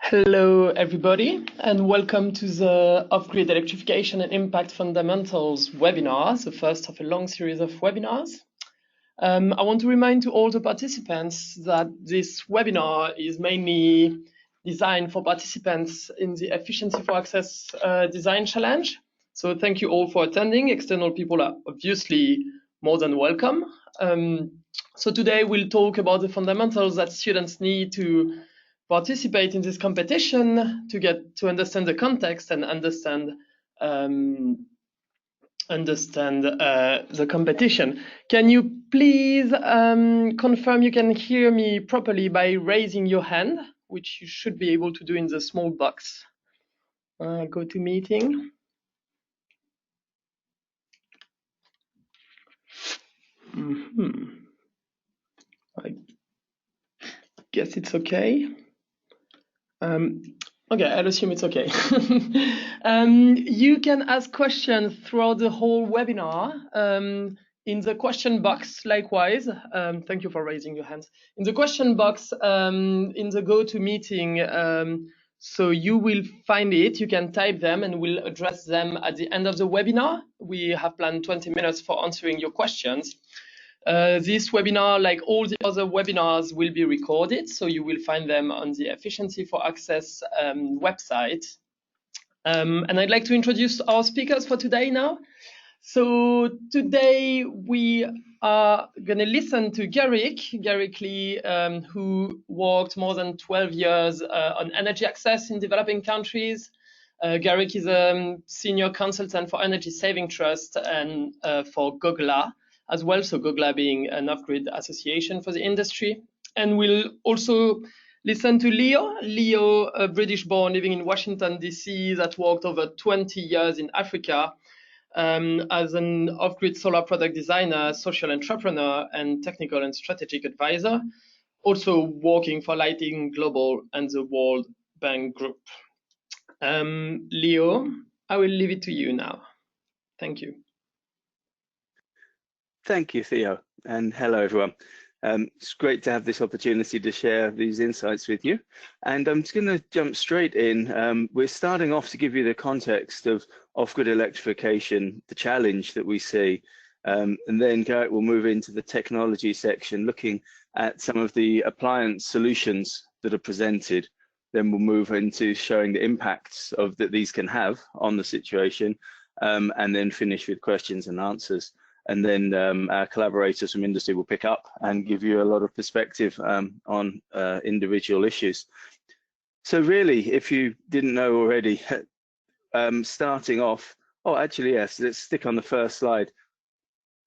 Hello, everybody, and welcome to the Off-Grid Electrification and Impact Fundamentals webinar, the first of a long series of webinars. I want to remind to all the participants that this webinar is mainly designed for participants in the Efficiency for Access Design Challenge. So thank you all for attending. External people are obviously more than welcome. So today we'll talk about the fundamentals that students need to participate in this competition to get to understand the context and understand the competition. Can you please confirm you can hear me properly by raising your hand, which you should be able to do in the small box. Go to meeting. I guess it's okay. Okay, I'll assume it's okay. You can ask questions throughout the whole webinar in the question box, likewise. Thank you for raising your hands. In the question box in the GoToMeeting, so you will find it, you can type them and we'll address them at the end of the webinar. We have planned 20 minutes for answering your questions. This webinar, like all the other webinars, will be recorded, so you will find them on the Efficiency for Access website. And I'd like to introduce our speakers for today now. So today we are going to listen to Garick Lee, who worked more than 12 years on energy access in developing countries. Garick is a senior consultant for Energy Saving Trust and for GOGLA as well, so GOGLA being an off-grid association for the industry. And we'll also listen to Leo, a British-born living in Washington, DC, that worked over 20 years in Africa as an off-grid solar product designer, social entrepreneur, and technical and strategic advisor, also working for Lighting Global and the World Bank Group. Leo, I will leave it to you now. Thank you. Thank you, Theo, and hello, everyone. It's great to have this opportunity to share these insights with you. And I'm just going to jump straight in. We're starting off to give you the context of off-grid electrification, the challenge that we see. And then Garick will move into the technology section, looking at some of the appliance solutions that are presented. Then we'll move into showing the impacts of that these can have on the situation, and then finish with questions and answers. And then our collaborators from industry will pick up and give you a lot of perspective on individual issues. So really, if you didn't know already, starting off, oh, actually, yes, let's stick on the first slide.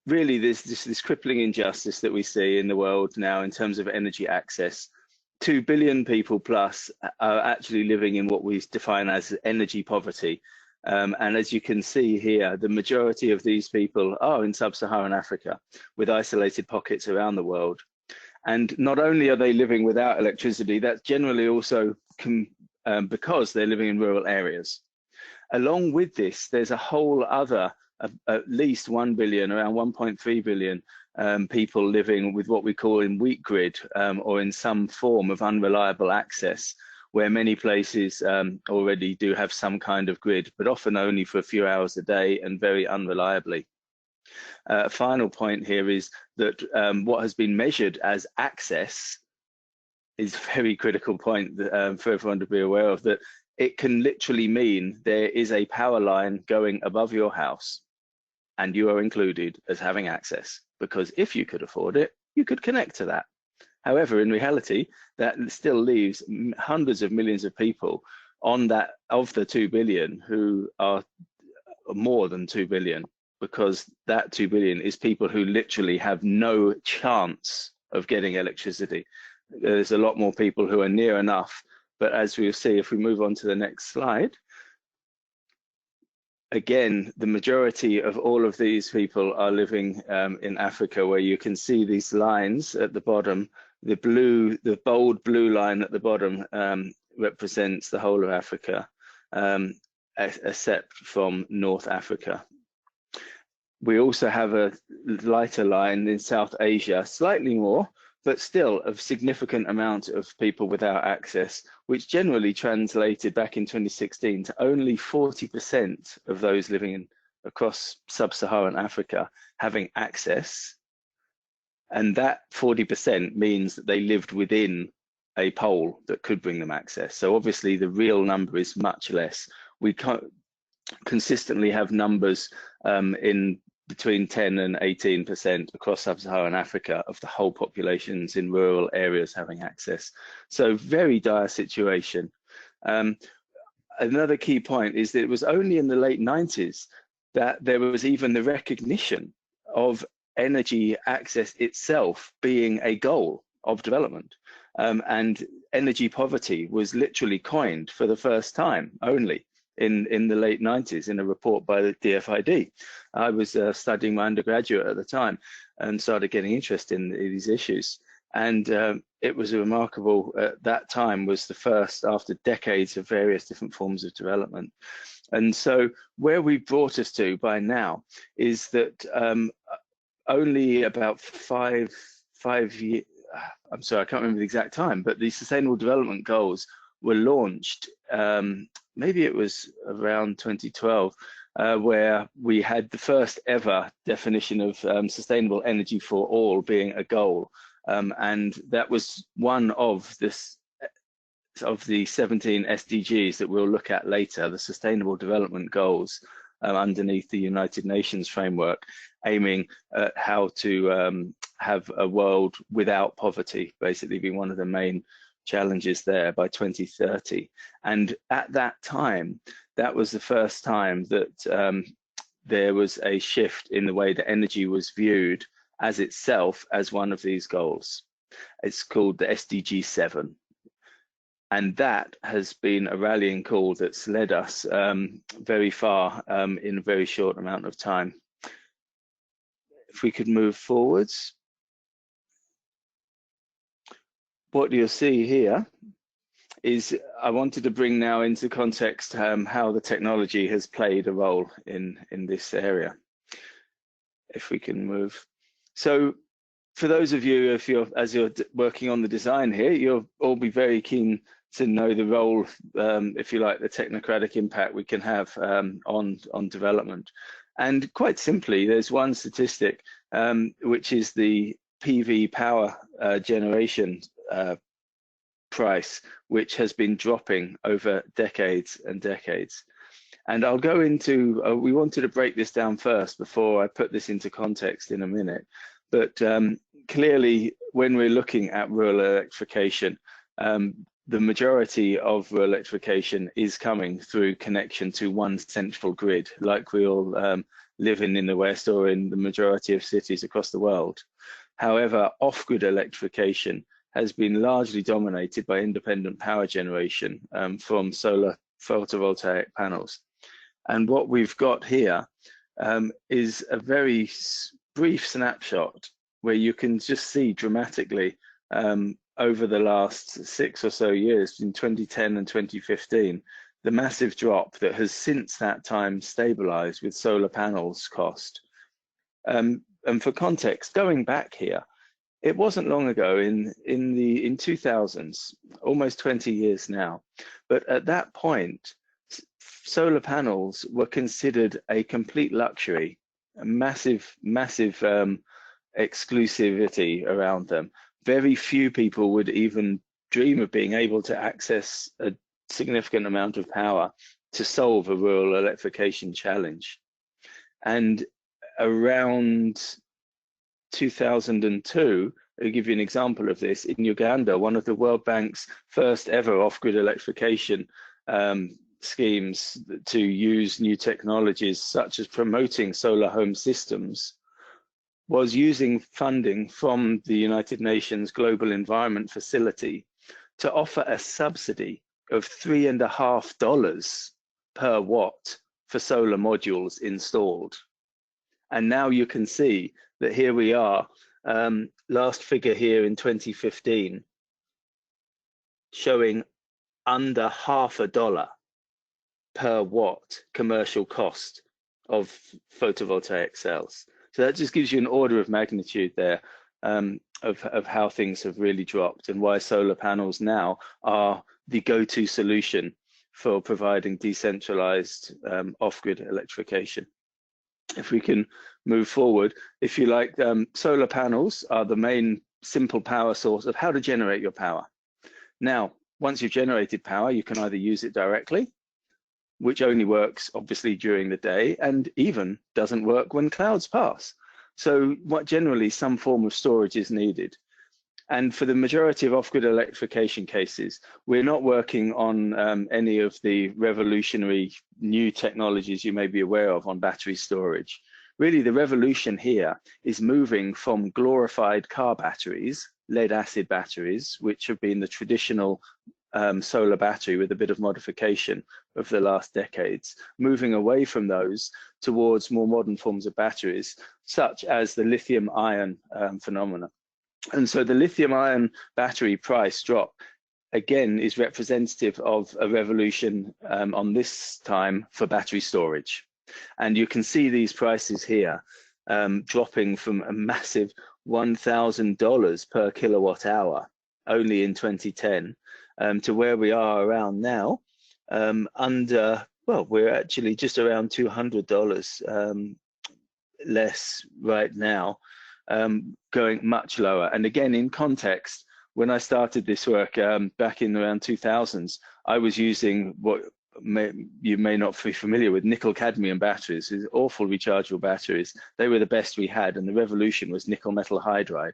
Really, there's this crippling injustice that we see in the world now in terms of energy access. 2 billion people plus are actually living in what we define as energy poverty. And as you can see here, the majority of these people are in sub-Saharan Africa, with isolated pockets around the world. And not only are they living without electricity, that's generally also because they're living in rural areas. Along with this, there's a whole other, at least 1 billion, around 1.3 billion people living with what we call in weak grid or in some form of unreliable access, where many places already do have some kind of grid, but often only for a few hours a day and very unreliably. A final point here is that what has been measured as access is a very critical point for everyone to be aware of, that it can literally mean there is a power line going above your house and you are included as having access, because if you could afford it, you could connect to that. However, in reality, that still leaves hundreds of millions of people on that, of the 2 billion, who are more than 2 billion, because that 2 billion is people who literally have no chance of getting electricity. There's a lot more people who are near enough, but as we'll see, if we move on to the next slide, again, the majority of all of these people are living in Africa, where you can see these lines at the bottom. The bold blue line at the bottom represents the whole of Africa, except from North Africa. We also have a lighter line in South Asia, slightly more, but still a significant amount of people without access, which generally translated back in 2016 to only 40% of those living across sub-Saharan Africa having access. And that 40% means that they lived within a pole that could bring them access. So obviously the real number is much less. We can't consistently have numbers in between 10 and 18% across sub-Saharan Africa of the whole populations in rural areas having access. So very dire situation. Another key point is that it was only in the late 90s that there was even the recognition of energy access itself being a goal of development. And energy poverty was literally coined for the first time only in the late 90s in a report by the DFID. I was studying my undergraduate at the time and started getting interested in these issues. And it was remarkable at that time, was the first after decades of various different forms of development. And so where we brought us to by now is that only about five years, I'm sorry, I can't remember the exact time, but the Sustainable Development Goals were launched, maybe it was around 2012, where we had the first ever definition of sustainable energy for all being a goal. And that was one of the 17 SDGs that we'll look at later, the Sustainable Development Goals underneath the United Nations framework, aiming at how to have a world without poverty, basically being one of the main challenges there by 2030. And at that time, that was the first time that there was a shift in the way that energy was viewed as itself as one of these goals. It's called the SDG 7. And that has been a rallying call that's led us very far in a very short amount of time. If we could move forwards. What you'll see here is I wanted to bring now into context how the technology has played a role in this area. If we can move. So for those of you, as you're working on the design here, you'll all be very keen to know the role, if you like, the technocratic impact we can have on development. And quite simply, there's one statistic, which is the PV power generation price, which has been dropping over decades and decades. And I'll go into, we wanted to break this down first before I put this into context in a minute. But clearly, when we're looking at rural electrification, the majority of rural electrification is coming through connection to one central grid, like we all live in the West or in the majority of cities across the world. However, off-grid electrification has been largely dominated by independent power generation from solar photovoltaic panels. And what we've got here is a very brief snapshot where you can just see dramatically over the last 6 or so years, in 2010 and 2015, the massive drop that has since that time stabilized with solar panels cost. And for context, going back here, it wasn't long ago in 2000s, almost 20 years now, but at that point, solar panels were considered a complete luxury, a massive exclusivity around them. Very few people would even dream of being able to access a significant amount of power to solve a rural electrification challenge. And around 2002, I'll give you an example of this. In Uganda, one of the World Bank's first ever off-grid electrification schemes to use new technologies such as promoting solar home systems was using funding from the United Nations Global Environment Facility to offer a subsidy of $3.50 per watt for solar modules installed. And now you can see that here we are, last figure here in 2015, showing under $0.50 per watt commercial cost of photovoltaic cells. So that just gives you an order of magnitude there. of how things have really dropped and why solar panels now are the go-to solution for providing decentralized off-grid electrification. If we can move forward, if you like, solar panels are the main simple power source of how to generate your power. Now, once you've generated power, you can either use it directly, which only works obviously during the day and even doesn't work when clouds pass. So what generally some form of storage is needed. And for the majority of off-grid electrification cases, we're not working on any of the revolutionary new technologies you may be aware of on battery storage. Really, the revolution here is moving from glorified car batteries, lead acid batteries, which have been the traditional solar battery with a bit of modification of the last decades, moving away from those towards more modern forms of batteries, such as the lithium-ion phenomena. And so the lithium-ion battery price drop, again, is representative of a revolution on this time for battery storage. And you can see these prices here dropping from a massive $1,000 per kilowatt hour only in 2010 to where we are around now, well, we're actually just around $200 less right now, going much lower. And again, in context, when I started this work back in around 2000s, I was using what you may not be familiar with, nickel cadmium batteries, these awful rechargeable batteries. They were the best we had, and the revolution was nickel metal hydride.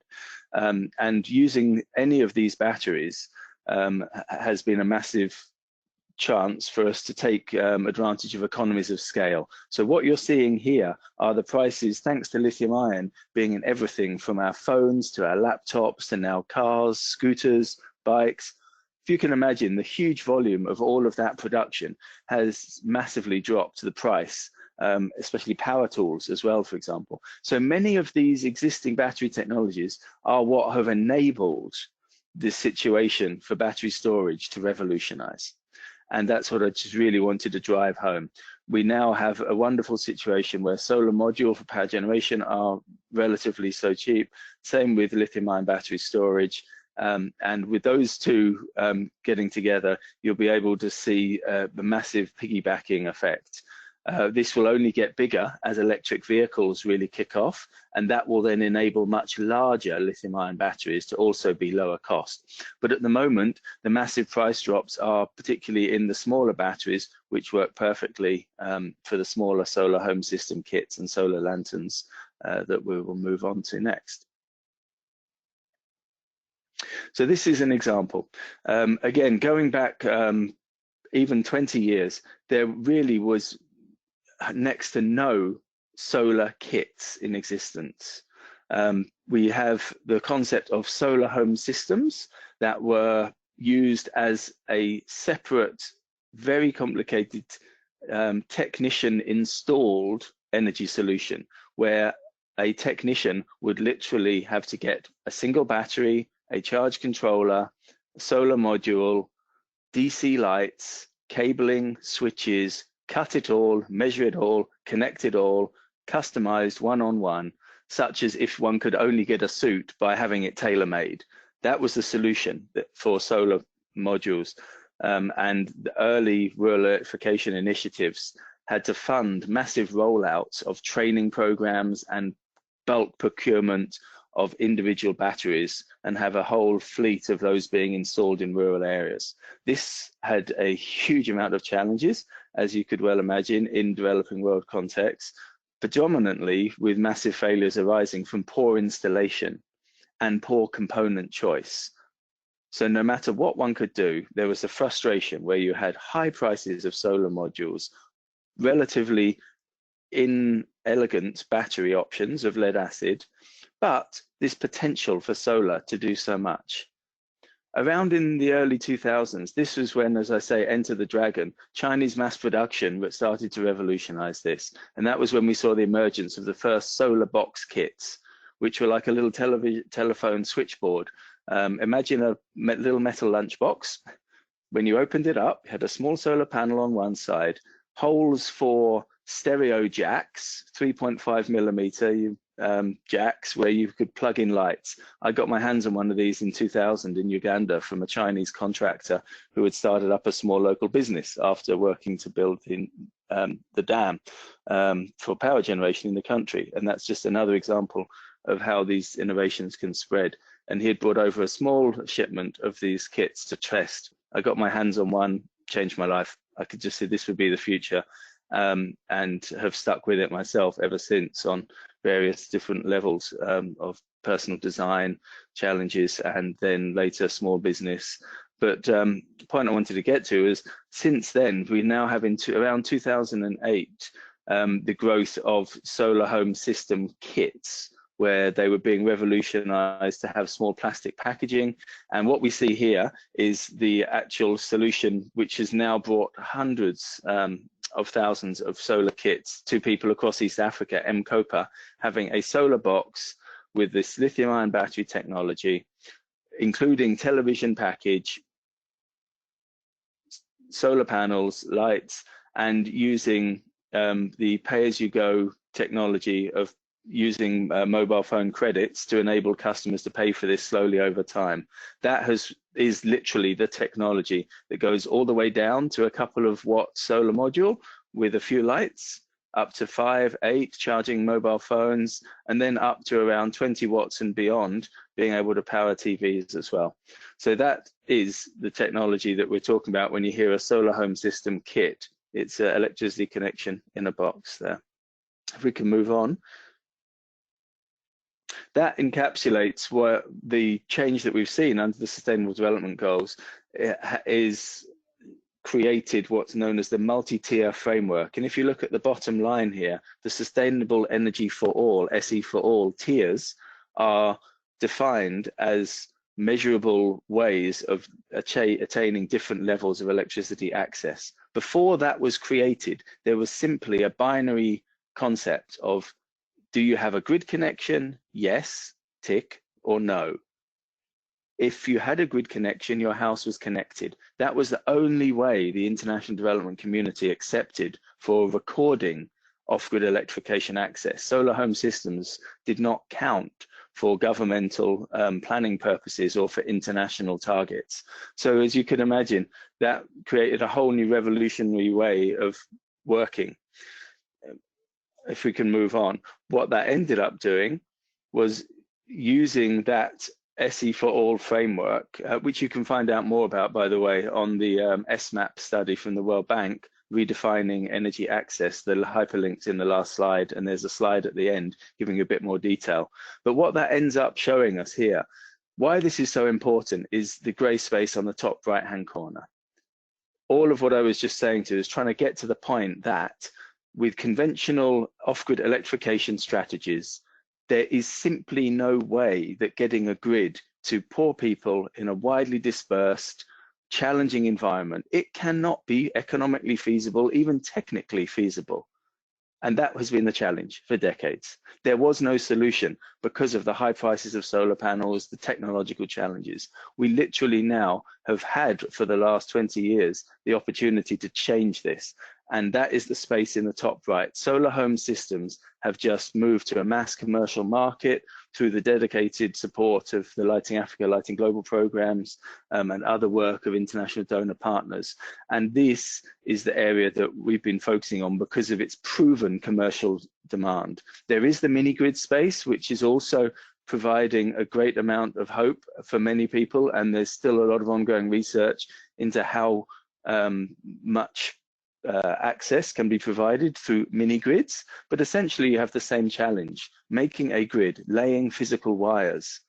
And using any of these batteries has been a massive chance for us to take advantage of economies of scale. So what you're seeing here are the prices, thanks to lithium ion, being in everything from our phones to our laptops to now cars, scooters, bikes. If you can imagine, the huge volume of all of that production has massively dropped the price, especially power tools as well, for example. So many of these existing battery technologies are what have enabled this situation for battery storage to revolutionize. And that's what I just really wanted to drive home. We now have a wonderful situation where solar module for power generation are relatively so cheap. Same with lithium-ion battery storage. And with those two getting together, you'll be able to see the massive piggybacking effect. This will only get bigger as electric vehicles really kick off, and that will then enable much larger lithium-ion batteries to also be lower cost. But at the moment, the massive price drops are particularly in the smaller batteries, which work perfectly for the smaller solar home system kits and solar lanterns that we will move on to next. So this is an example. Again, going back even 20 years, there really was next to no solar kits in existence. We have the concept of solar home systems that were used as a separate, very complicated technician installed energy solution, where a technician would literally have to get a single battery, a charge controller, a solar module, DC lights, cabling, switches, cut it all, measure it all, connect it all, customized one-on-one, such as if one could only get a suit by having it tailor-made. That was the solution for solar modules. And the early rural electrification initiatives had to fund massive rollouts of training programs and bulk procurement of individual batteries and have a whole fleet of those being installed in rural areas. This had a huge amount of challenges, as you could well imagine, in developing world contexts, predominantly with massive failures arising from poor installation and poor component choice. So no matter what one could do, there was a frustration where you had high prices of solar modules, relatively inelegant battery options of lead acid, but this potential for solar to do so much. Around in the early 2000s, this was when, as I say, Enter the Dragon, Chinese mass production started to revolutionize this. And that was when we saw the emergence of the first solar box kits, which were like a little telephone switchboard. Imagine a little metal lunchbox. When you opened it up, it had a small solar panel on one side, holes for stereo jacks, 3.5 millimeter. You jacks where you could plug in lights. I got my hands on one of these in 2000 in Uganda from a Chinese contractor who had started up a small local business after working to build the dam for power generation in the country. And that's just another example of how these innovations can spread. And he had brought over a small shipment of these kits to test. I got my hands on one, changed my life. I could just see this would be the future, and have stuck with it myself ever since on various different levels of personal design challenges, and then later small business. But the point I wanted to get to is, since then, we now have around 2008, the growth of solar home system kits, where they were being revolutionized to have small plastic packaging. And what we see here is the actual solution, which has now brought hundreds of thousands of solar kits to people across East Africa. M-Kopa having a solar box with this lithium-ion battery technology, including television package, solar panels, lights, and using the pay-as-you-go technology of using mobile phone credits to enable customers to pay for this slowly over time. That is literally the technology that goes all the way down to a couple of watt solar module with a few lights, up to 5, 8 charging mobile phones, and then up to around 20 watts and beyond, being able to power TVs as well. So that is the technology that we're talking about when you hear a solar home system kit. It's an electricity connection in a box there. If we can move on. That encapsulates what the change that we've seen under the Sustainable Development Goals is created what's known as the multi-tier framework. And if you look at the bottom line here, the Sustainable Energy for All, SE for All tiers are defined as measurable ways of attaining different levels of electricity access. Before that was created, there was simply a binary concept of, do you have a grid connection? Yes, tick, or no. If you had a grid connection, your house was connected. That was the only way the international development community accepted for recording off-grid electrification access. Solar home systems did not count for governmental planning purposes or for international targets. So as you can imagine, that created a whole new revolutionary way of working. If we can move on, what that ended up doing was using that SE for All framework, which you can find out more about, by the way, on the SMAP study from the World Bank, redefining energy access. The hyperlink's in the last slide, and there's a slide at the end giving you a bit more detail. But what that ends up showing us here, why this is so important, is the gray space on the top right-hand corner. All of what I was just saying to is trying to get to the point that with conventional off-grid electrification strategies, there is simply no way that getting a grid to poor people in a widely dispersed, challenging environment, it cannot be economically feasible, even technically feasible. And that has been the challenge for decades. There was no solution because of the high prices of solar panels, the technological challenges. We literally now have had, for the last 20 years, the opportunity to change this. And that is the space in the top right. Solar home systems have just moved to a mass commercial market through the dedicated support of the Lighting Africa, Lighting Global programs, and other work of international donor partners. And this is the area that we've been focusing on because of its proven commercial demand. There is the mini grid space, which is also providing a great amount of hope for many people. And there's still a lot of ongoing research into how much access can be provided through mini grids, but essentially you have the same challenge, making a grid, laying physical wires.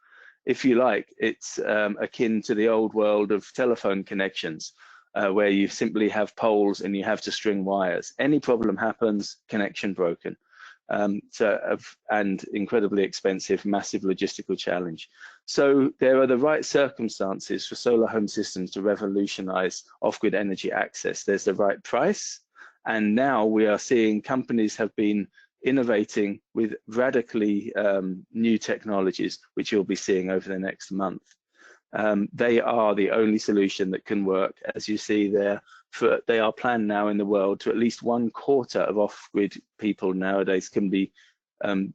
If you like, it's akin to the old world of telephone connections, where you simply have poles and you have to string wires. Any problem happens, connection broken. And incredibly expensive, massive logistical challenge. So there are the right circumstances for solar home systems to revolutionize off-grid energy access. There's the right price, and now we are seeing companies have been innovating with radically new technologies, which you'll be seeing over the next month. They are the only solution that can work. As you see there, they are planned now in the world to at least 1/4 of off-grid people nowadays can be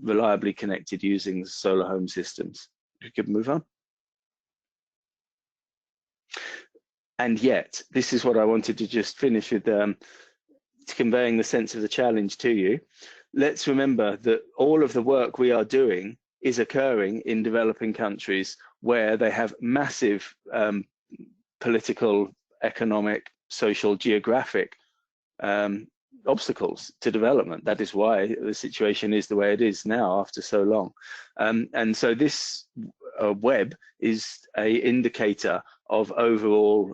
reliably connected using solar home systems. We could move on. And yet, this is what I wanted to just finish with, conveying the sense of the challenge to you. Let's remember that all of the work we are doing is occurring in developing countries where they have massive political, economic, social, geographic obstacles to development. That is why the situation is the way it is now after so long. And so this web is an indicator of overall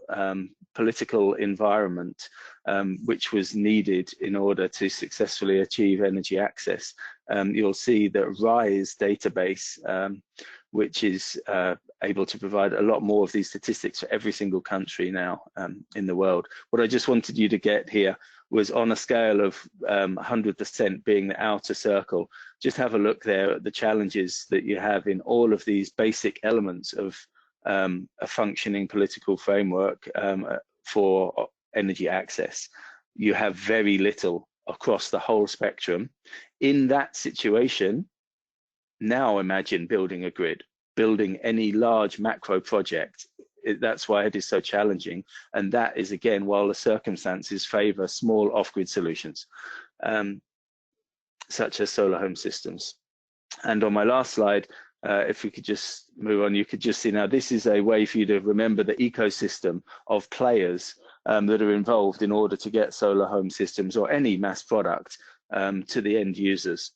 political environment which was needed in order to successfully achieve energy access. You'll see the RISE database, which is able to provide a lot more of these statistics for every single country now in the world. What I just wanted you to get here was on a scale of 100% being the outer circle. Just have a look there at the challenges that you have in all of these basic elements of a functioning political framework for energy access. You have very little across the whole spectrum. In that situation, now imagine building a grid, building any large macro project. That's why it is so challenging. And that is, again, while the circumstances favor small off-grid solutions, such as solar home systems. And on my last slide, if we could just move on, you could just see now this is a way for you to remember the ecosystem of players that are involved in order to get solar home systems or any mass product to the end users.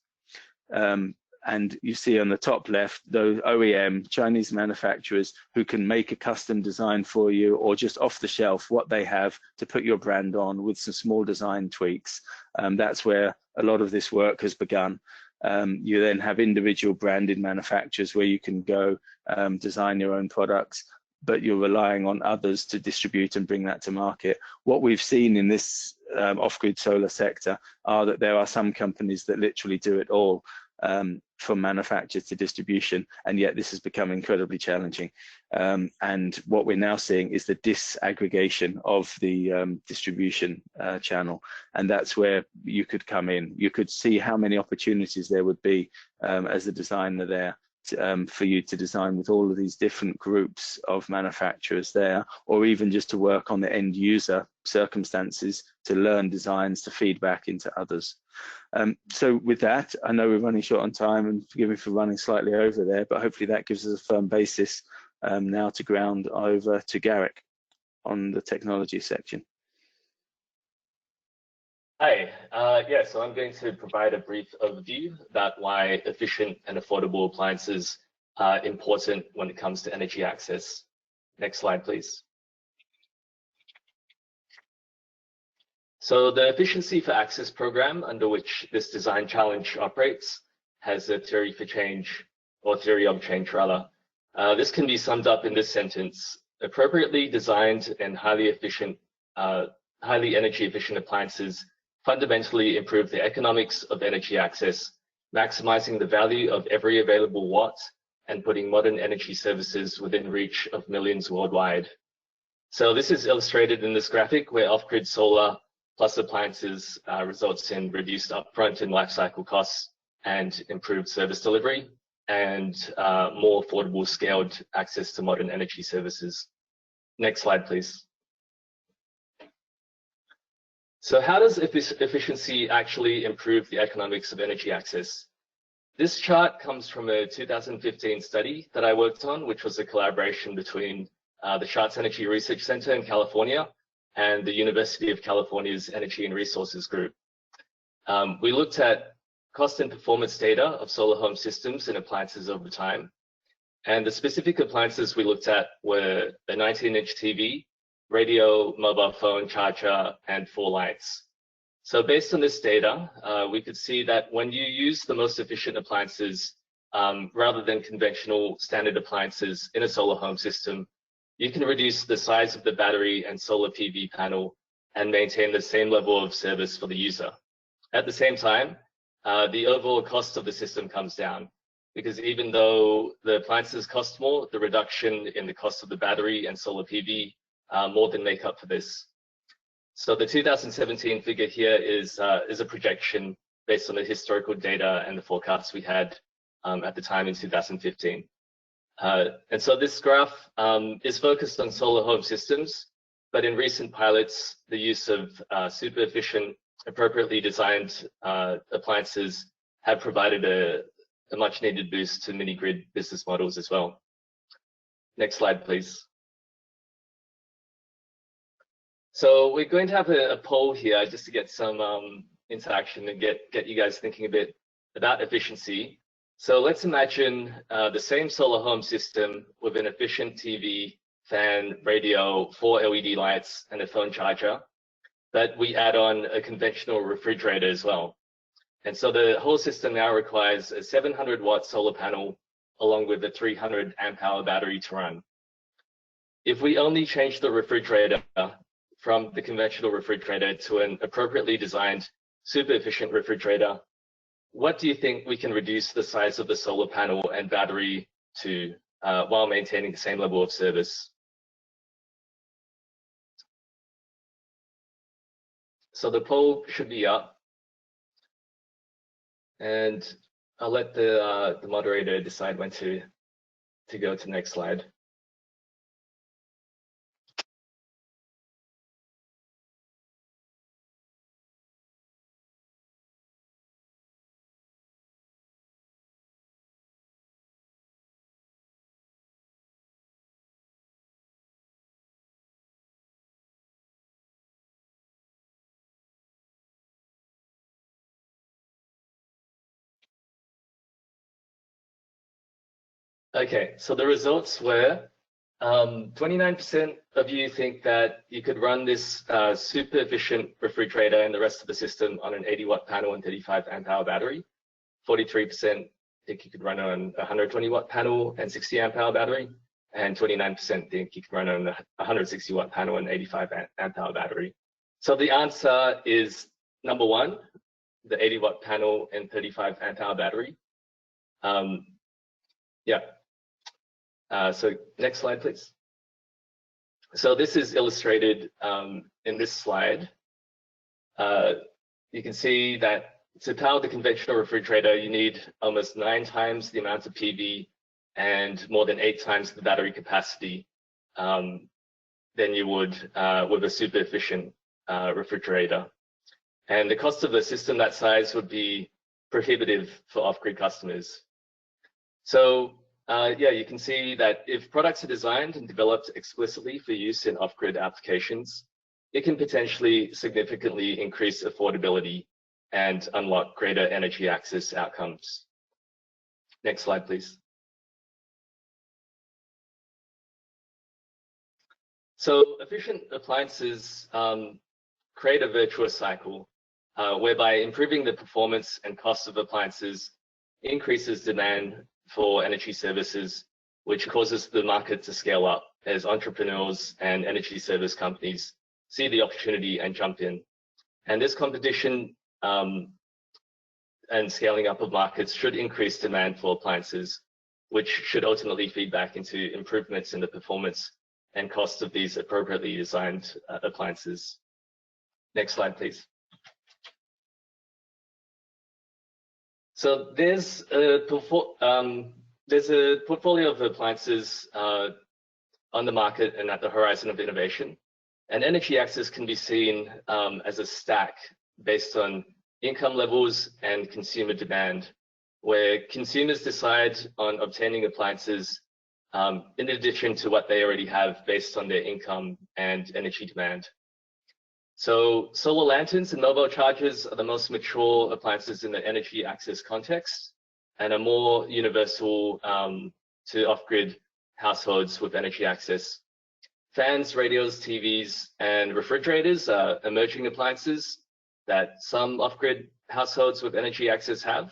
And you see on the top left, those OEM, Chinese manufacturers who can make a custom design for you or just off the shelf what they have to put your brand on with some small design tweaks. That's where a lot of this work has begun. You then have individual branded manufacturers where you can go design your own products, but you're relying on others to distribute and bring that to market. What we've seen in this off-grid solar sector are that there are some companies that literally do it all, from manufacture to distribution, and yet this has become incredibly challenging. And what we're now seeing is the disaggregation of the distribution channel, and that's where you could come in. You could see how many opportunities there would be as a designer there for you to design with all of these different groups of manufacturers there, or even just to work on the end user circumstances to learn designs to feed back into others. So with that, I know we're running short on time, and forgive me for running slightly over there, but hopefully that gives us a firm basis now to ground over to Garick on the technology section. Hi, so I'm going to provide a brief overview about why efficient and affordable appliances are important when it comes to energy access. Next slide, please. So the Efficiency for Access program, under which this design challenge operates, has a theory for change, or theory of change rather. This can be summed up in this sentence: appropriately designed and highly energy efficient appliances fundamentally improve the economics of energy access, maximizing the value of every available watt and putting modern energy services within reach of millions worldwide. So this is illustrated in this graphic, where off-grid solar plus appliances results in reduced upfront and lifecycle costs and improved service delivery and more affordable scaled access to modern energy services. Next slide, please. So how does efficiency actually improve the economics of energy access? This chart comes from a 2015 study that I worked on, which was a collaboration between the Schatz Energy Research Center in California and the University of California's Energy and Resources Group. We looked at cost and performance data of solar home systems and appliances over time. And the specific appliances we looked at were a 19-inch TV, radio, mobile phone, charger, and 4 lights. So based on this data, we could see that when you use the most efficient appliances, rather than conventional standard appliances in a solar home system, you can reduce the size of the battery and solar PV panel and maintain the same level of service for the user. At the same time, the overall cost of the system comes down, because even though the appliances cost more, the reduction in the cost of the battery and solar PV more than make up for this. So the 2017 figure here is a projection based on the historical data and the forecasts we had at the time in 2015. And so this graph is focused on solar home systems, but in recent pilots, the use of super efficient, appropriately designed appliances have provided a much needed boost to mini grid business models as well. Next slide, please. So we're going to have a poll here just to get some interaction and get you guys thinking a bit about efficiency. So let's imagine the same solar home system with an efficient TV, fan, radio, 4 LED lights, and a phone charger, but we add on a conventional refrigerator as well. And so the whole system now requires a 700-watt solar panel along with a 300 amp hour battery to run. If we only change the refrigerator from the conventional refrigerator to an appropriately designed super efficient refrigerator, what do you think we can reduce the size of the solar panel and battery to while maintaining the same level of service? So the poll should be up, and I'll let the moderator decide when to go to the next slide. Okay, so the results were 29% of you think that you could run this super efficient refrigerator and the rest of the system on an 80-watt panel and 35 amp hour battery. 43% think you could run on a 120-watt panel and 60 amp hour battery. And 29% think you could run on a 160-watt panel and 85 amp hour battery. So the answer is number one, the 80-watt panel and 35 amp hour battery. Yeah. So next slide, please. So this is illustrated in this slide. You can see that to power the conventional refrigerator, you need almost 9 times the amount of PV and more than 8 times the battery capacity than you would with a super efficient refrigerator. And the cost of a system that size would be prohibitive for off-grid customers. So yeah, you can see that if products are designed and developed explicitly for use in off-grid applications, it can potentially significantly increase affordability and unlock greater energy access outcomes. Next slide, please. So efficient appliances create a virtuous cycle whereby improving the performance and cost of appliances increases demand for energy services, which causes the market to scale up as entrepreneurs and energy service companies see the opportunity and jump in. And this competition and scaling up of markets should increase demand for appliances, which should ultimately feed back into improvements in the performance and cost of these appropriately designed appliances. Next slide, please. So there's a portfolio of appliances on the market and at the horizon of innovation. And energy access can be seen as a stack based on income levels and consumer demand, where consumers decide on obtaining appliances in addition to what they already have based on their income and energy demand. So solar lanterns and mobile chargers are the most mature appliances in the energy access context and are more universal to off-grid households with energy access. Fans, radios, TVs, and refrigerators are emerging appliances that some off-grid households with energy access have.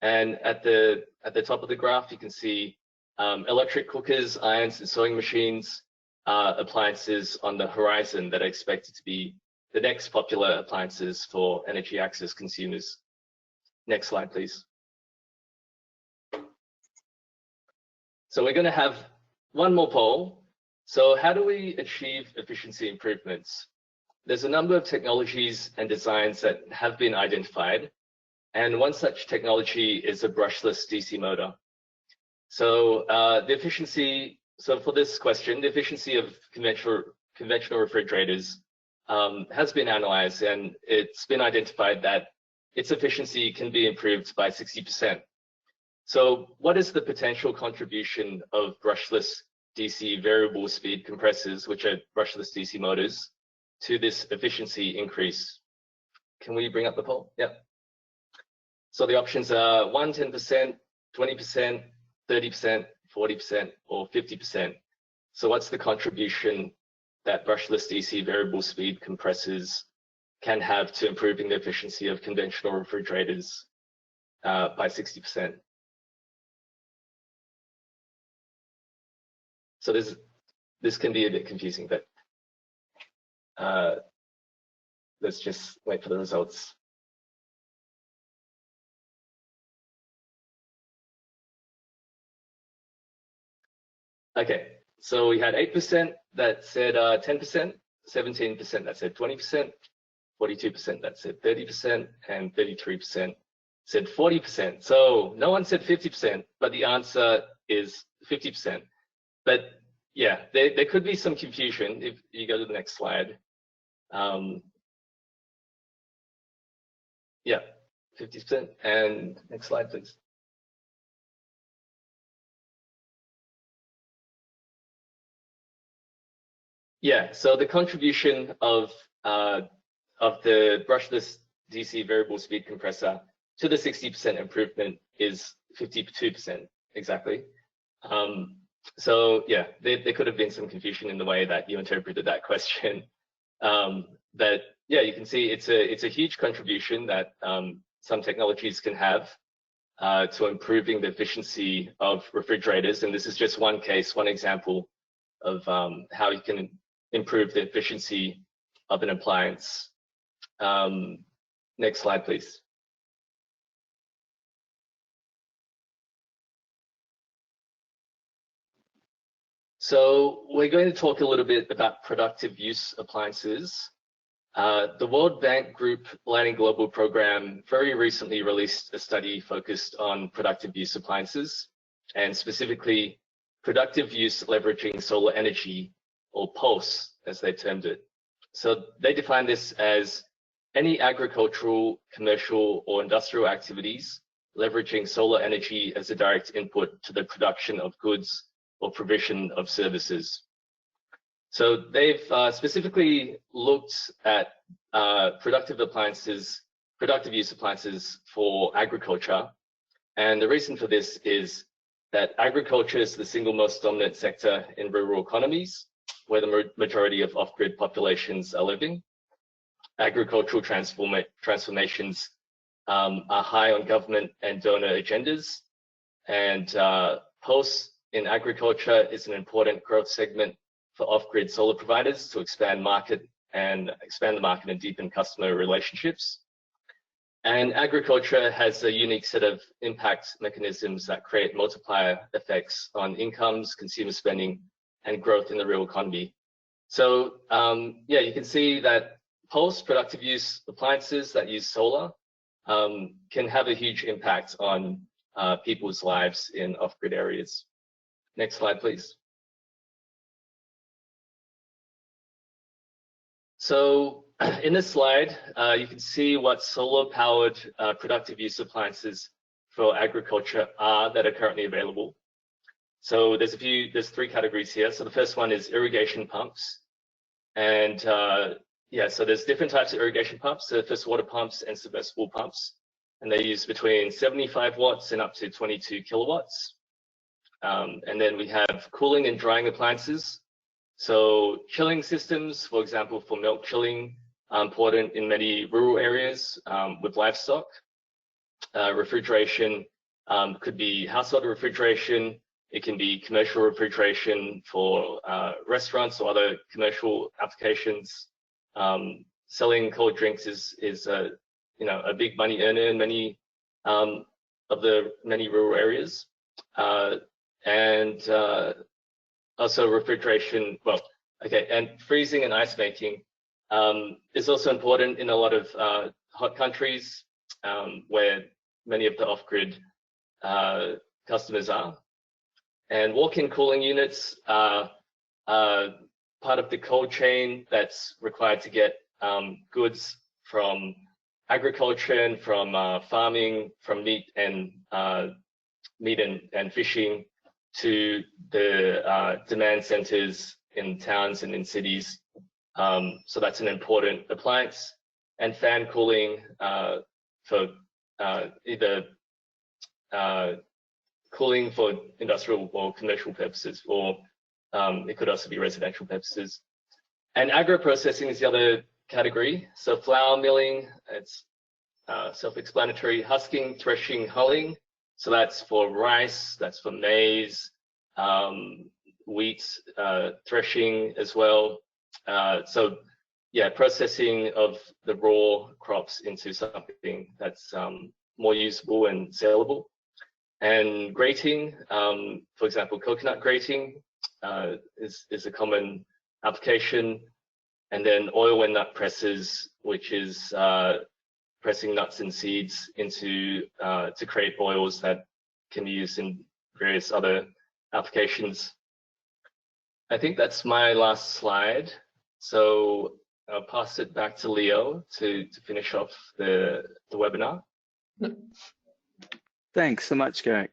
And at the top of the graph, you can see electric cookers, irons, and sewing machines appliances on the horizon that are expected to be the next popular appliances for energy access consumers. Next slide, please. So we're going to have one more poll. So how do we achieve efficiency improvements? There's a number of technologies and designs that have been identified, And one such technology is a brushless DC motor. So the efficiency, so for this question, the efficiency of conventional refrigerators has been analyzed, and it's been identified that its efficiency can be improved by 60%. So what is the potential contribution of brushless DC variable speed compressors, which are brushless DC motors, to this efficiency increase? Can we bring up the poll? Yeah. So the options are 1, 10%, 20%, 30%, 40%, or 50%. So what's the contribution that brushless DC variable speed compressors can have to improving the efficiency of conventional refrigerators by 60%? So this can be a bit confusing, but let's just wait for the results. Okay, so we had 8% that said 10%, 17% that said 20%, 42% that said 30%, and 33% said 40%. So no one said 50%, but the answer is 50%. But yeah, there could be some confusion if you go to the next slide. Yeah, 50%. And next slide, please. Yeah, so the contribution of the brushless DC variable speed compressor to the 60% improvement is 52% exactly. So yeah, there could have been some confusion in the way that you interpreted that question. But yeah, you can see it's a huge contribution that some technologies can have to improving the efficiency of refrigerators. And this is just one case, one example of how you can improve the efficiency of an appliance. Next slide, please. So we're going to talk a little bit about productive use appliances. The World Bank Group Lighting Global Program very recently released a study focused on productive use appliances, and specifically productive use leveraging solar energy, or PULSE, as they termed it. So they define this as any agricultural, commercial, or industrial activities leveraging solar energy as a direct input to the production of goods or provision of services. So they've specifically looked at productive use appliances for agriculture. And the reason for this is that agriculture is the single most dominant sector in rural economies, where the majority of off-grid populations are living. Agricultural transformations are high on government and donor agendas, and PULSE in agriculture is an important growth segment for off-grid solar providers to expand the market and deepen customer relationships. And agriculture has a unique set of impact mechanisms that create multiplier effects on incomes, consumer spending, and growth in the real economy. So yeah, you can see that PULSE, productive use appliances that use solar, can have a huge impact on people's lives in off-grid areas. Next slide, please. So in this slide, you can see what solar-powered productive use appliances for agriculture are that are currently available. So there's three categories here. So the first one is irrigation pumps. And yeah, so there's different types of irrigation pumps, surface water pumps and submersible pumps. And they use between 75 watts and up to 22 kilowatts. And then we have cooling and drying appliances. So chilling systems, for example, for milk chilling, are important in many rural areas with livestock. Refrigeration could be household refrigeration. It can be commercial refrigeration for restaurants or other commercial applications. Selling cold drinks is a big money earner in many of the many rural areas. And also refrigeration, and freezing and ice making is also important in a lot of hot countries. where many of the off-grid customers are. And walk-in cooling units are part of the cold chain that's required to get goods from agriculture and from farming, from meat and fishing to the demand centers in towns and in cities. So that's an important appliance. And fan cooling for either cooling for industrial or commercial purposes, or it could also be residential purposes. And agro-processing is the other category. So flour milling, it's self-explanatory. Husking, threshing, hulling. So that's for rice, that's for maize, wheat, threshing as well. So yeah, processing of the raw crops into something that's more usable and saleable. And grating, for example, coconut grating is a common application. And then oil and nut presses, which is pressing nuts and seeds into to create oils that can be used in various other applications. I think that's my last slide. So I'll pass it back to Leo to finish off the webinar. Thanks so much, Garick.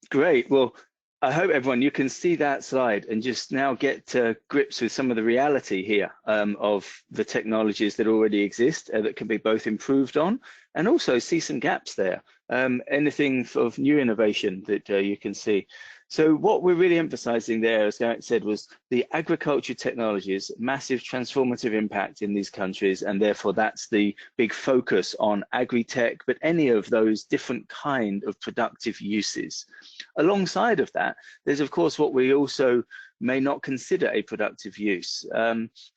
Great. Well, I hope everyone, you can see that slide and just now get to grips with some of the reality here of the technologies that already exist that can be both improved on, and also see some gaps there. Anything of new innovation that you can see. So what we're really emphasizing there, as Garick said, was the agriculture technologies, massive transformative impact in these countries, and therefore that's the big focus on agri-tech, but any of those different kind of productive uses. Alongside of that, there's of course what we also may not consider a productive use.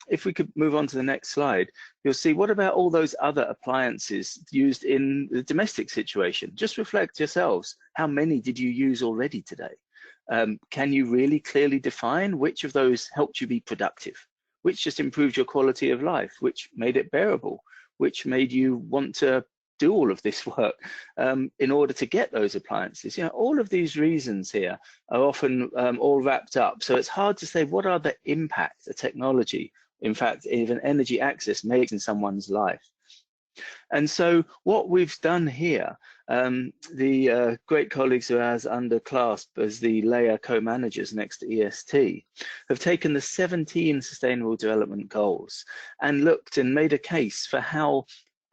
If we could move on to the next slide, you'll see what about all those other appliances used in the domestic situation? Just reflect yourselves, how many did you use already today? Can you really clearly define which of those helped you be productive? Which just improved your quality of life? Which made it bearable? Which made you want to do all of this work in order to get those appliances? You know, all of these reasons here are often all wrapped up. So it's hard to say what are the impact a technology, in fact, even energy access makes in someone's life. And so what we've done here, the great colleagues of ours under CLASP as the layer co-managers next to EST, have taken the 17 Sustainable Development Goals and looked and made a case for how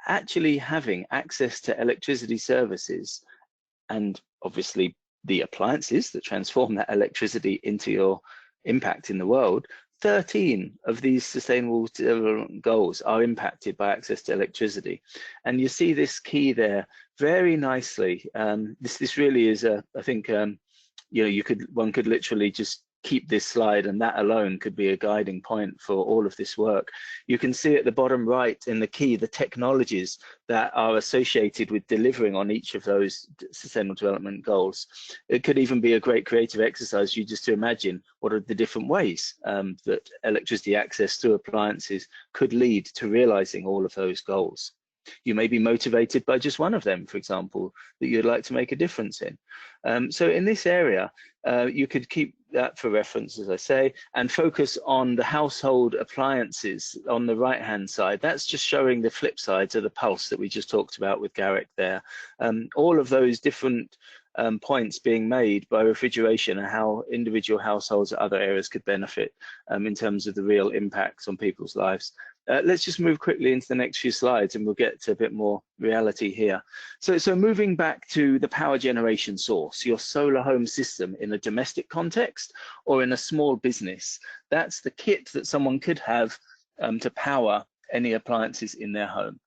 actually having access to electricity services, and obviously the appliances that transform that electricity into your impact in the world, 13 of these sustainable development goals are impacted by access to electricity. And you see this key there very nicely. This really is I think, you know, one could literally just keep this slide, and that alone could be a guiding point for all of this work. You can see at the bottom right in the key, the technologies that are associated with delivering on each of those sustainable development goals. It could even be a great creative exercise, you just to imagine what are the different ways that electricity access through appliances could lead to realizing all of those goals. You may be motivated by just one of them, for example, that you'd like to make a difference in. So in this area, you could keep that for reference, as I say, and focus on the household appliances on the right-hand side. That's just showing the flip side to the pulse that we just talked about with Garick there. All of those different points being made by refrigeration and how individual households or other areas could benefit in terms of the real impacts on people's lives. Let's just move quickly into the next few slides and we'll get to a bit more reality here. So moving back to the power generation source, your solar home system in a domestic context or in a small business, that's the kit that someone could have to power any appliances in their home.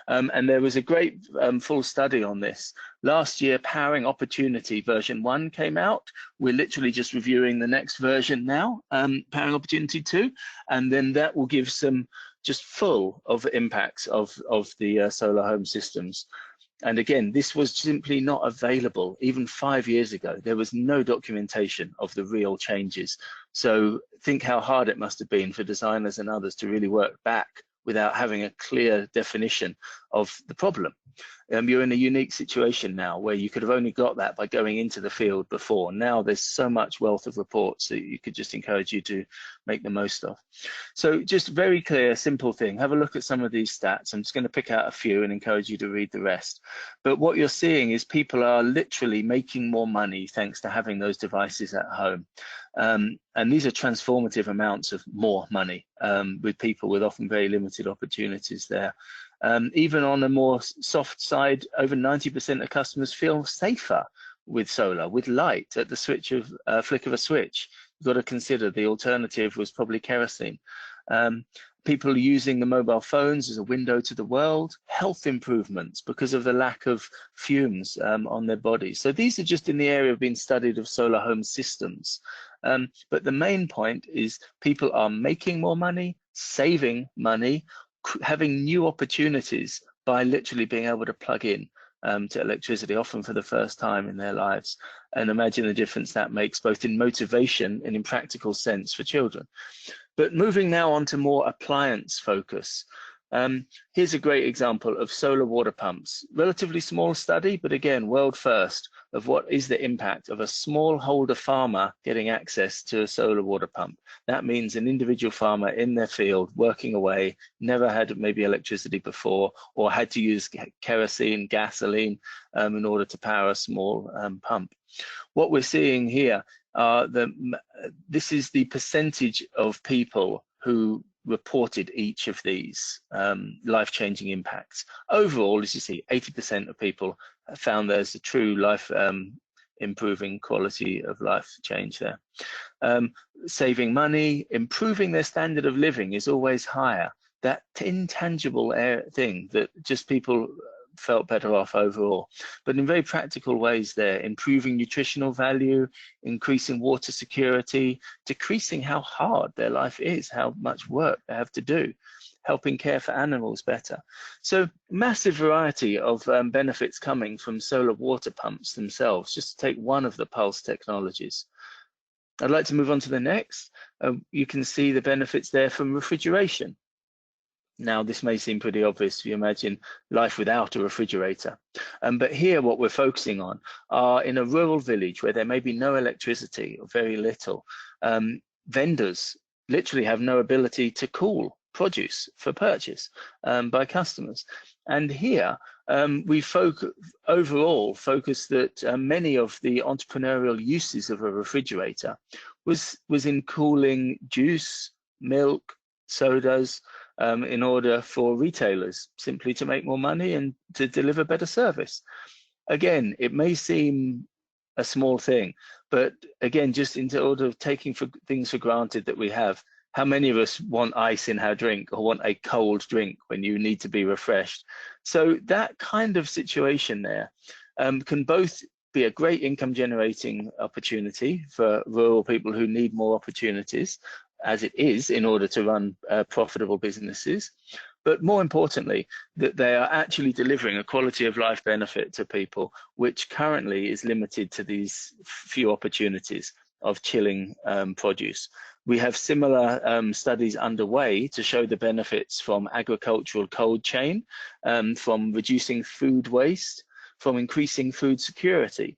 And there was a great full study on this. Last year, Powering Opportunity version 1 came out. We're literally just reviewing the next version now, Powering Opportunity 2, and then that will give some just full of impacts of the solar home systems. And again, this was simply not available even 5 years ago. There was no documentation of the real changes. So think how hard it must have been for designers and others to really work back without having a clear definition of the problem. You're in a unique situation now where you could have only got that by going into the field before. Now there's so much wealth of reports that you could just encourage you to make the most of. So just very clear, simple thing. Have a look at some of these stats. I'm just going to pick out a few and encourage you to read the rest. But what you're seeing is people are literally making more money thanks to having those devices at home. And these are transformative amounts of more money with people with often very limited opportunities there. Even on a more soft side, over 90% of customers feel safer with solar, with light at the switch of flick of a switch. You've got to consider the alternative was probably kerosene. People using the mobile phones as a window to the world, health improvements because of the lack of fumes on their bodies. So these are just in the area of being studied of solar home systems. But the main point is people are making more money, saving money, having new opportunities by literally being able to plug in to electricity, often for the first time in their lives. And imagine the difference that makes both in motivation and in practical sense for children. But moving now on to more appliance focus. Here's a great example of solar water pumps. Relatively small study, but again, world first of what is the impact of a smallholder farmer getting access to a solar water pump. That means an individual farmer in their field working away, never had maybe electricity before, or had to use kerosene, gasoline in order to power a small pump. What we're seeing here are this is the percentage of people who reported each of these life-changing impacts. Overall, as you see, 80% of people found there's a true life improving quality of life change there. Saving money, improving their standard of living is always higher. That intangible thing that just people felt better off overall, but in very practical ways there, improving nutritional value, increasing water security, decreasing how hard their life is, how much work they have to do, helping care for animals better. So massive variety of benefits coming from solar water pumps themselves, just to take one of the Pulse technologies. I'd like to move on to the next. You can see the benefits there from refrigeration. Now, this may seem pretty obvious if you imagine life without a refrigerator. But here, what we're focusing on are in a rural village where there may be no electricity or very little. Vendors literally have no ability to cool produce for purchase by customers. And here, we overall focus that many of the entrepreneurial uses of a refrigerator was in cooling juice, milk, sodas, in order for retailers simply to make more money and to deliver better service. Again, it may seem a small thing, but again, just in order of taking things for granted that we have, how many of us want ice in our drink or want a cold drink when you need to be refreshed? So that kind of situation there can both be a great income generating opportunity for rural people who need more opportunities, as it is in order to run profitable businesses, but more importantly, that they are actually delivering a quality of life benefit to people, which currently is limited to these few opportunities of chilling produce. We have similar studies underway to show the benefits from agricultural cold chain, from reducing food waste, from increasing food security.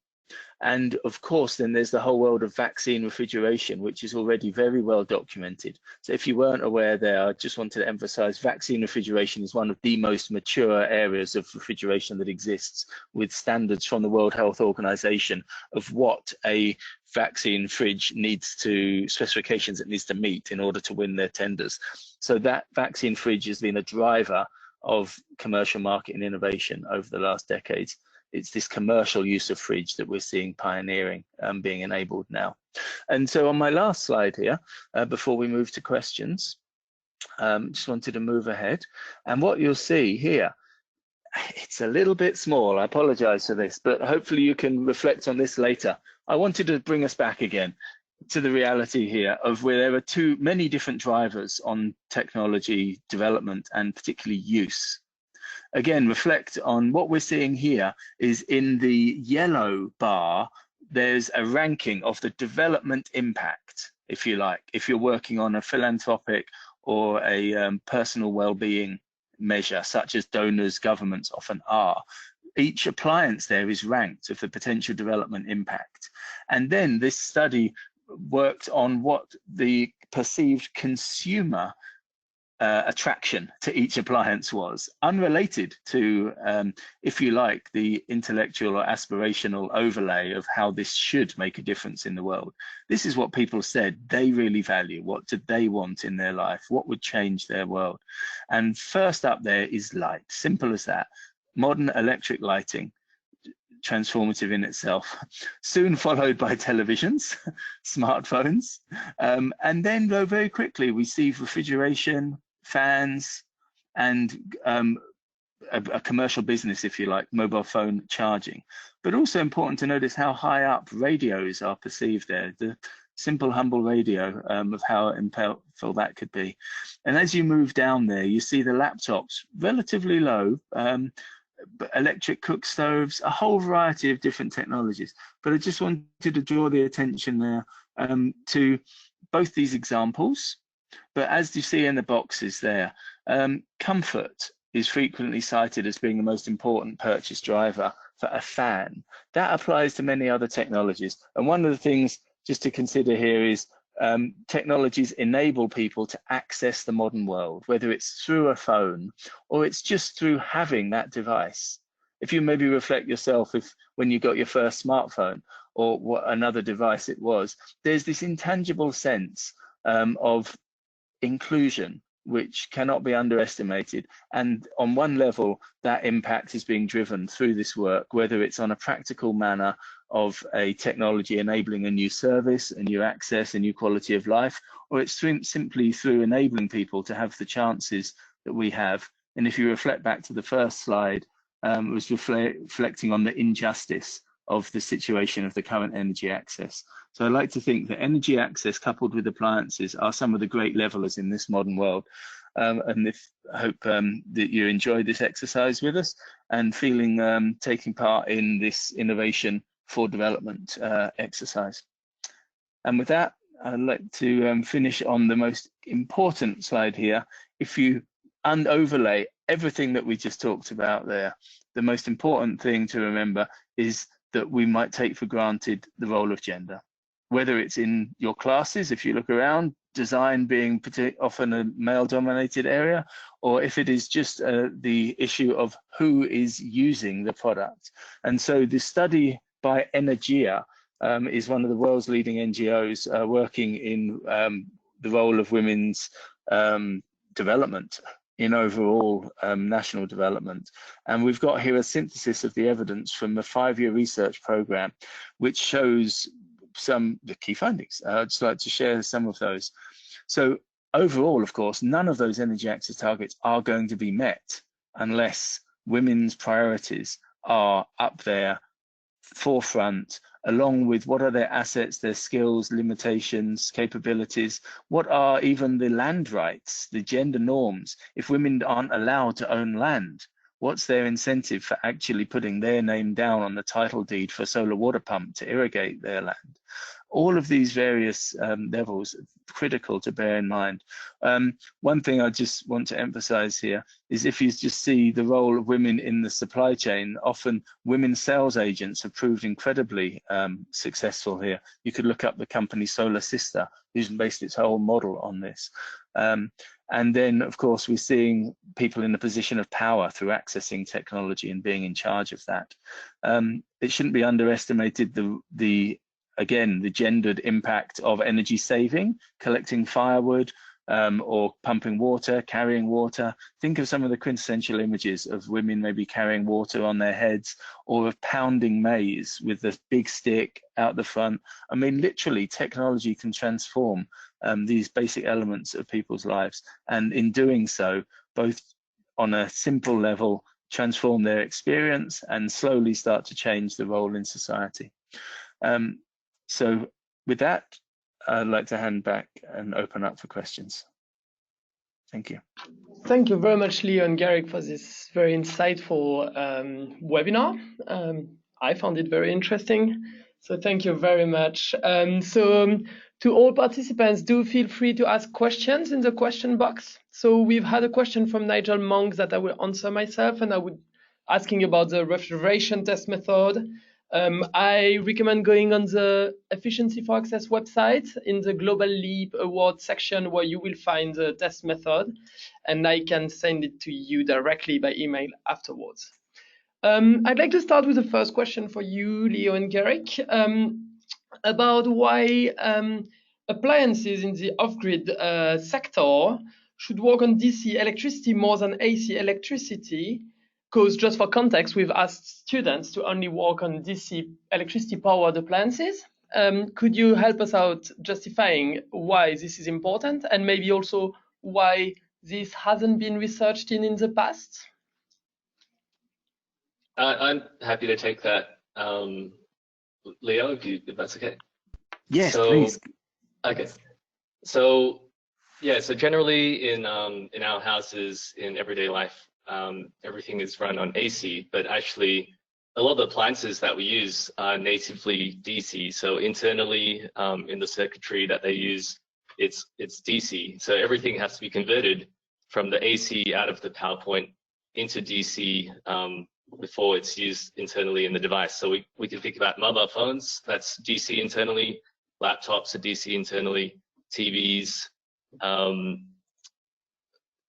And of course, then there's the whole world of vaccine refrigeration, which is already very well documented. So if you weren't aware there, I just wanted to emphasize vaccine refrigeration is one of the most mature areas of refrigeration that exists, with standards from the World Health Organization of what a vaccine fridge needs to, specifications it needs to meet in order to win their tenders. So that vaccine fridge has been a driver of commercial market and innovation over the last decades. It's this commercial use of fridge that we're seeing pioneering, being enabled now. And so on my last slide here, before we move to questions, just wanted to move ahead. And what you'll see here, it's a little bit small, I apologize for this, but hopefully you can reflect on this later. I wanted to bring us back again to the reality here of where there are many different drivers on technology development and particularly use. Again, reflect on what we're seeing here is in the yellow bar, there's a ranking of the development impact, if you like, if you're working on a philanthropic or a personal well-being measure, such as donors, governments often are. Each appliance there is ranked of the potential development impact. And then this study worked on what the perceived consumer attraction to each appliance was, unrelated to, if you like, the intellectual or aspirational overlay of how this should make a difference in the world. This is what people said they really value. What did they want in their life? What would change their world? And first up there is light, simple as that. Modern electric lighting, transformative in itself, soon followed by televisions, smartphones, and then very quickly we see refrigeration, fans, and a commercial business, if you like, mobile phone charging. But also important to notice how high up radios are perceived there, the simple, humble radio, of how impactful that could be. And as you move down there, you see the laptops, relatively low, electric cook stoves, a whole variety of different technologies. But I just wanted to draw the attention there to both these examples. But as you see in the boxes there, comfort is frequently cited as being the most important purchase driver for a fan. That applies to many other technologies. And one of the things just to consider here is technologies enable people to access the modern world, whether it's through a phone or it's just through having that device. If you maybe reflect yourself when you got your first smartphone or what another device it was, there's this intangible sense of inclusion which cannot be underestimated. And on one level, that impact is being driven through this work, whether it's on a practical manner of a technology enabling a new service, a new access, a new quality of life, or it's simply through enabling people to have the chances that we have. And if you reflect back to the first slide, it was reflecting on the injustice of the situation of the current energy access. So I like to think that energy access coupled with appliances are some of the great levelers in this modern world. And I hope that you enjoyed this exercise with us and taking part in this innovation for development exercise. And with that, I'd like to finish on the most important slide here. If you overlay everything that we just talked about there, the most important thing to remember is that we might take for granted the role of gender, whether it's in your classes, if you look around, design being often a male-dominated area, or if it is just the issue of who is using the product. And so the study by Energia is one of the world's leading NGOs working in the role of women's development in overall national development. And we've got here a synthesis of the evidence from a 5-year research program, which shows the key findings. I'd just like to share some of those. So overall, of course, none of those energy access targets are going to be met unless women's priorities are up there, forefront, along with what are their assets, their skills, limitations, capabilities, what are even the land rights, the gender norms. If women aren't allowed to own land, what's their incentive for actually putting their name down on the title deed for a solar water pump to irrigate their land? All of these various levels are critical to bear in mind. One thing I just want to emphasize here is if you just see the role of women in the supply chain, often women sales agents have proved incredibly successful here. You could look up the company Solar Sister, who's based its whole model on this. And then, of course, we're seeing people in a position of power through accessing technology and being in charge of that. It shouldn't be underestimated the gendered impact of energy saving, collecting firewood, or pumping water, carrying water. Think of some of the quintessential images of women maybe carrying water on their heads, or of pounding maize with the big stick out the front. I mean, literally, technology can transform these basic elements of people's lives, and in doing so, both on a simple level, transform their experience and slowly start to change the role in society. So with that, I'd like to hand back and open up for questions. Thank you. Thank you very much, Leo and Garick, for this very insightful webinar. I found it very interesting. So thank you very much. So To all participants, do feel free to ask questions in the question box. So we've had a question from Nigel Monk that I will answer myself, and I would asking about the refrigeration test method. I recommend going on the Efficiency for Access website in the Global Leap Award section, where you will find the test method, and I can send it to you directly by email afterwards. I'd like to start with the first question for you, Leo and Garick, about why appliances in the off-grid sector should work on DC electricity more than AC electricity. Because just for context, we've asked students to only work on DC electricity powered appliances. Could you help us out justifying why this is important, and maybe also why this hasn't been researched in the past? I'm happy to take that, Leo, if that's okay. Yes, please. Okay. So yeah, so generally in our houses, in everyday life, everything is run on AC, but actually a lot of the appliances that we use are natively DC. So internally in the circuitry that they use, it's DC. So everything has to be converted from the AC out of the power point into DC before it's used internally in the device. So we can think about mobile phones, that's DC internally, laptops are DC internally, TVs,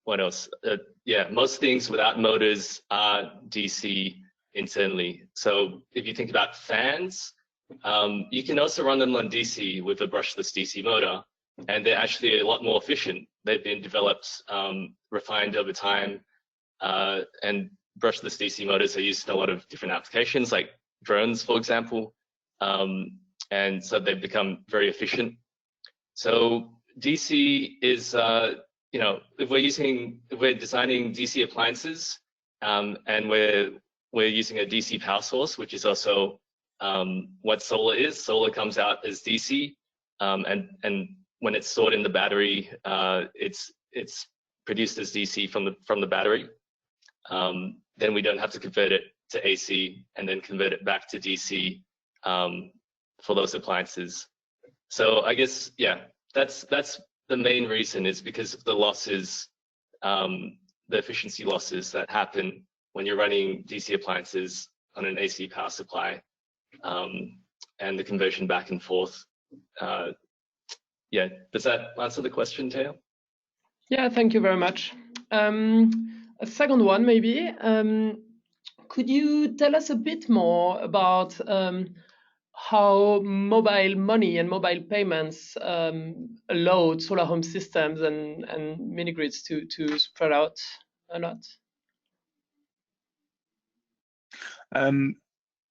what else? Yeah, most things without motors are DC internally. So if you think about fans, you can also run them on DC with a brushless DC motor, and they're actually a lot more efficient. They've been developed, refined over time, and brushless DC motors are used in a lot of different applications, like drones, for example, and so they've become very efficient. So DC is, you know, if we're designing DC appliances, and we're using a DC power source, which is also what solar is. Solar comes out as DC, and when it's stored in the battery, it's produced as DC from the battery. Then we don't have to convert it to AC and then convert it back to DC for those appliances. So I guess, yeah, that's the main reason, is because of the losses, the efficiency losses that happen when you're running DC appliances on an AC power supply, and the conversion back and forth. Yeah, does that answer the question, Teo? Yeah, thank you very much. A second one, maybe. Could you tell us a bit more about how mobile money and mobile payments allowed solar home systems and mini-grids to spread out a lot?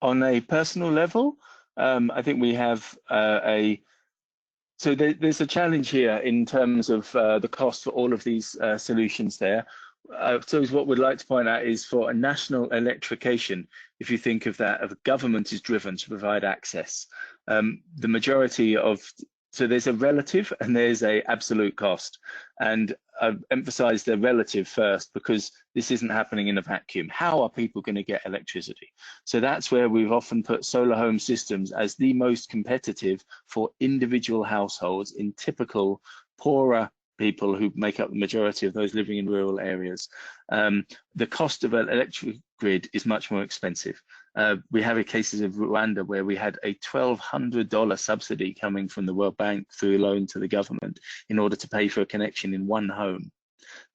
On a personal level, I think we have so there's a challenge here in terms of the cost for all of these solutions there. So what we'd like to point out is, for a national electrification, if you think of that, of government is driven to provide access. The majority of, so there's a relative and there's a absolute cost. And I've emphasized the relative first, because this isn't happening in a vacuum. How are people going to get electricity? So that's where we've often put solar home systems as the most competitive for individual households in typical poorer people who make up the majority of those living in rural areas. The cost of an electric grid is much more expensive. We have cases of Rwanda where we had a $1,200 subsidy coming from the World Bank through a loan to the government in order to pay for a connection in one home.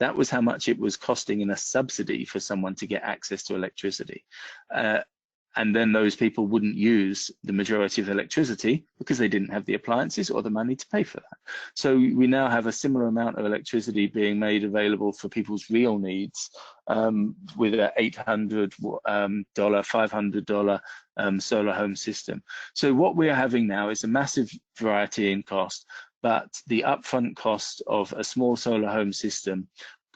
That was how much it was costing in a subsidy for someone to get access to electricity. And then those people wouldn't use the majority of the electricity because they didn't have the appliances or the money to pay for that. So we now have a similar amount of electricity being made available for people's real needs, with an $800, $500 solar home system. So what we're having now is a massive variety in cost, but the upfront cost of a small solar home system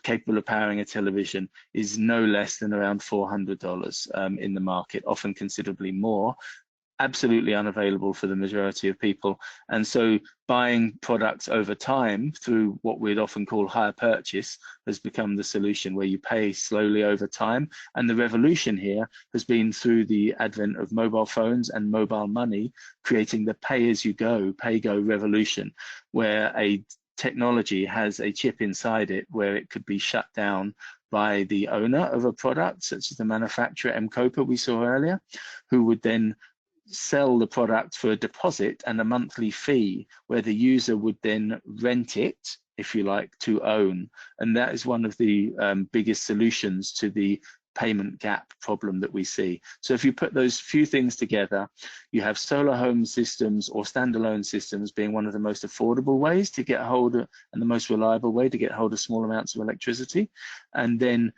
capable of powering a television is no less than around $400 in the market, often considerably more. absolutely unavailable for the majority of people. And so buying products over time through what we'd often call hire purchase has become the solution, where you pay slowly over time. And the revolution here has been through the advent of mobile phones and mobile money, creating the pay-as-you-go, pay-go revolution, where a technology has a chip inside it where it could be shut down by the owner of a product, such as the manufacturer M-Copa we saw earlier, who would then sell the product for a deposit and a monthly fee, where the user would then rent it, if you like, to own. And that is one of the biggest solutions to the payment gap problem that we see. So if you put those few things together, you have solar home systems or standalone systems being one of the most affordable ways to get hold of, and the most reliable way to get hold of small amounts of electricity. And then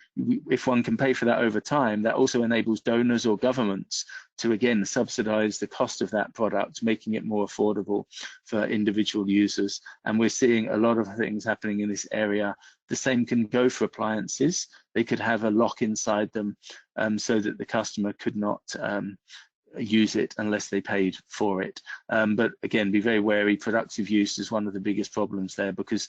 if one can pay for that over time, that also enables donors or governments to again subsidize the cost of that product, making it more affordable for individual users. And we're seeing a lot of things happening in this area. The same can go for appliances. They could have a lock inside them so that the customer could not use it unless they paid for it. But again, be very wary. Productive use is one of the biggest problems there, because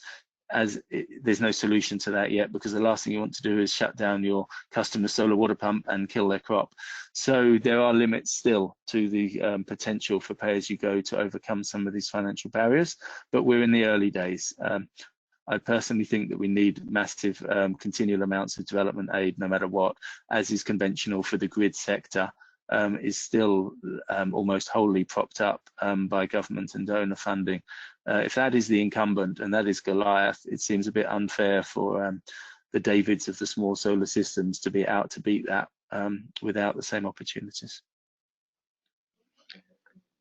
there's no solution to that yet, because the last thing you want to do is shut down your customer's solar water pump and kill their crop. So there are limits still to the potential for pay-as-you-go to overcome some of these financial barriers, but we're in the early days. I personally think that we need massive continual amounts of development aid, no matter what, as is conventional for the grid sector. Is still almost wholly propped up by government and donor funding. If that is the incumbent, and that is Goliath, it seems a bit unfair for the Davids of the small solar systems to be out to beat that without the same opportunities.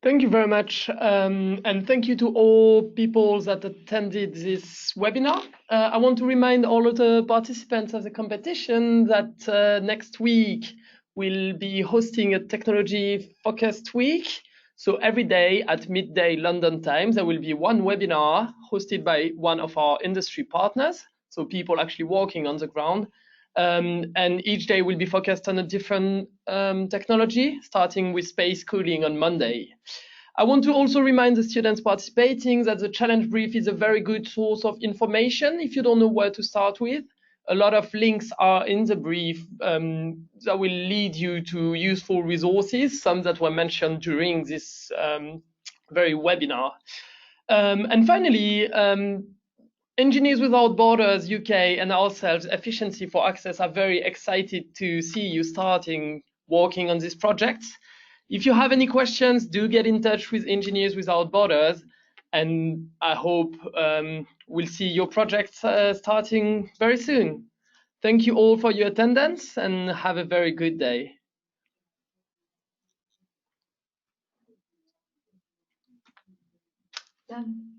Thank you very much, and thank you to all people that attended this webinar. I want to remind all of the participants of the competition that next week we'll be hosting a technology-focused week. So every day at midday London time, there will be one webinar hosted by one of our industry partners, so people actually working on the ground. And each day will be focused on a different technology, starting with space cooling on Monday. I want to also remind the students participating that the challenge brief is a very good source of information if you don't know where to start with. A lot of links are in the brief that will lead you to useful resources, some that were mentioned during this very webinar. And finally, Engineers Without Borders UK and ourselves, Efficiency for Access, are very excited to see you starting working on this project. If you have any questions, do get in touch with Engineers Without Borders, and I hope we'll see your project starting very soon. Thank you all for your attendance, and have a very good day. Done.